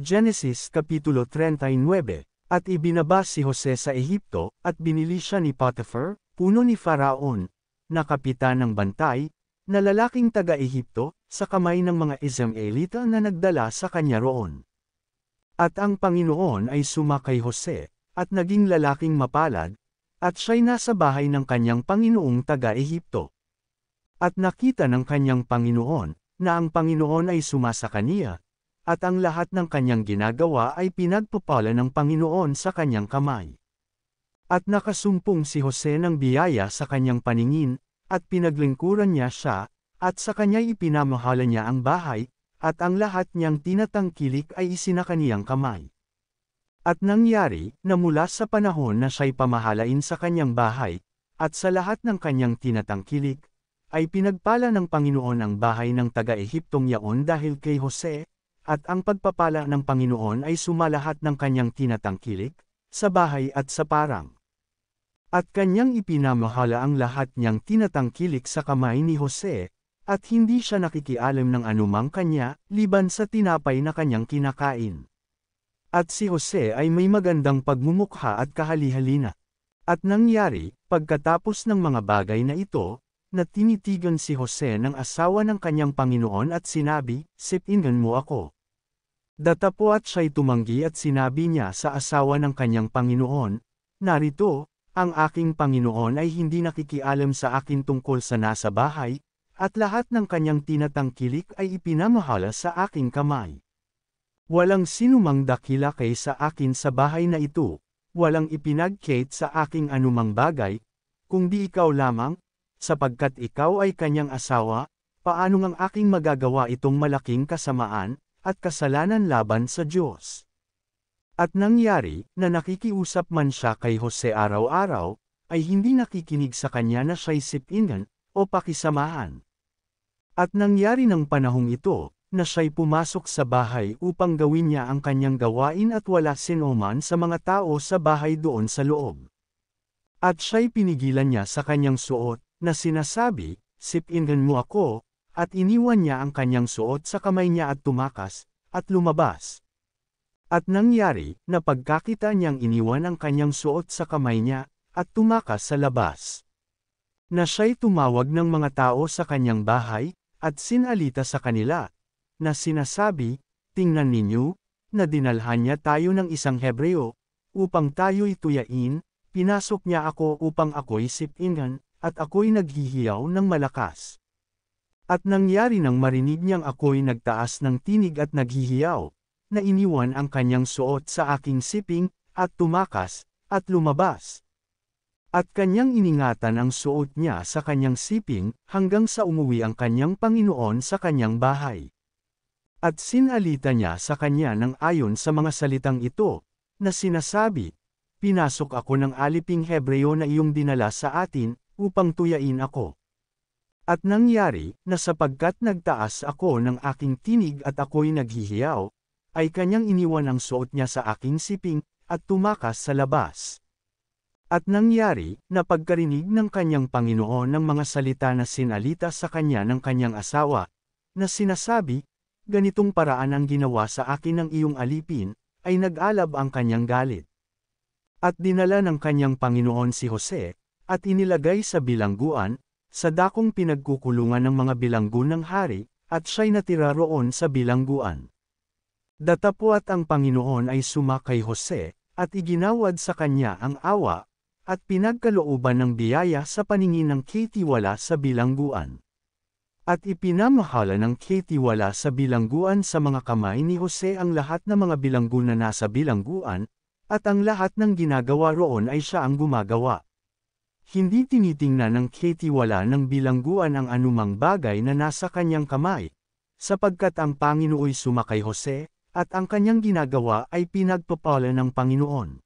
Genesis Kapitulo 39. At ibinaba si Jose sa Ehipto, at binili siya ni Potiphar, puno ni Faraon, na kapitan ng bantay, na lalaking taga-Ehipto, sa kamay ng mga Israelita na nagdala sa kanya roon. At ang Panginoon ay sumakay Jose, at naging lalaking mapalad, at siya'y nasa bahay ng kanyang Panginoong taga-Ehipto. At nakita ng kanyang Panginoon, na ang Panginoon ay sumasa kaniya, at ang lahat ng kanyang ginagawa ay pinagpapala ng Panginoon sa kanyang kamay. At nakasumpong si Jose ng biyaya sa kanyang paningin, at pinaglingkuran niya siya, at sa kanya'y ipinamahala niya ang bahay, at ang lahat niyang tinatangkilik ay isinakaniyang kamay. At nangyari, na mula sa panahon na siya'y pamahalain sa kanyang bahay, at sa lahat ng kanyang tinatangkilik, ay pinagpala ng Panginoon ang bahay ng taga-Ehiptong yaon dahil kay Jose, at ang pagpapala ng Panginoon ay sumalahat ng kanyang tinatangkilik, sa bahay at sa parang. At kanyang ipinamahala ang lahat niyang tinatangkilik sa kamay ni Jose, at hindi siya nakikialam ng anumang kanya, liban sa tinapay na kanyang kinakain. At si Jose ay may magandang pagmumukha at kahali-halina. At nangyari, pagkatapos ng mga bagay na ito, na tinitigan si Jose ng asawa ng kanyang Panginoon at sinabi, "Sipingan mo ako." Datapwat siya'y tumanggi at sinabi niya sa asawa ng kanyang Panginoon, "Narito, ang aking Panginoon ay hindi nakikialam sa akin tungkol sa nasa bahay, at lahat ng kanyang tinatangkilik ay ipinamahala sa aking kamay. Walang sinumang dakila kaysa akin sa bahay na ito, walang ipinagkait sa aking anumang bagay, kundi ikaw lamang, sapagkat ikaw ay kanyang asawa, paano ngang aking magagawa itong malaking kasamaan, at kasalanan laban sa Diyos?" At nangyari, na nakikiusap man siya kay Jose araw-araw, ay hindi nakikinig sa kanya na siya'y sipingan, o pakisamahan. At nangyari ng panahong ito, na siya'y pumasok sa bahay upang gawin niya ang kanyang gawain at wala sinuman sa mga tao sa bahay doon sa loob. At siya'y pinigilan niya sa kanyang suot, na sinasabi, "Sipingan mo ako," at iniwan niya ang kanyang suot sa kamay niya at tumakas, at lumabas. At nangyari, na pagkakita niyang iniwan ang kanyang suot sa kamay niya, at tumakas sa labas, na siya'y tumawag ng mga tao sa kanyang bahay, at sinalita sa kanila, na sinasabi, "Tingnan ninyo, na dinalhan niya tayo ng isang Hebreo, upang tayo'y tuyain, pinasok niya ako upang ako'y sipingan, at ako'y naghihiyaw ng malakas." At nangyari nang marinig niyang ako'y nagtaas ng tinig at naghihiyaw, na iniwan ang kanyang suot sa aking siping, at tumakas, at lumabas. At kanyang iningatan ang suot niya sa kanyang siping, hanggang sa umuwi ang kanyang Panginoon sa kanyang bahay. At sinalita niya sa kanya ng ayon sa mga salitang ito, na sinasabi, "Pinasok ako ng aliping Hebreo na iyong dinala sa atin, upang tuyain ako." At nangyari, na sapagkat nagtaas ako ng aking tinig at ako'y naghihiyaw, ay kanyang iniwan ang suot niya sa aking siping, at tumakas sa labas. At nangyari, na pagkarinig ng kanyang Panginoon ng mga salita na sinalita sa kanya ng kanyang asawa, na sinasabi, "Ganitong paraan ang ginawa sa akin ng iyong alipin," ay nag-alab ang kanyang galit. At dinala ng kanyang Panginoon si Jose, at inilagay sa bilangguan, sa dakong pinagkukulungan ng mga bilanggo ng hari, at siya'y natira roon sa bilangguan. Datapwat ang Panginoon ay sumakay Jose, at iginawad sa kanya ang awa, at pinagkalooban ng biyaya sa paningin ng katiwala sa bilangguan. At ipinamahala ng katiwala sa bilangguan sa mga kamay ni Jose ang lahat ng mga bilanggo na nasa bilangguan, at ang lahat ng ginagawa roon ay siya ang gumagawa. Hindi tinitingnan ng katiwala ng bilangguan ang anumang bagay na nasa kanyang kamay, sapagkat ang Panginoo'y sumakay Jose, at ang kanyang ginagawa ay pinagpapala ng Panginoon.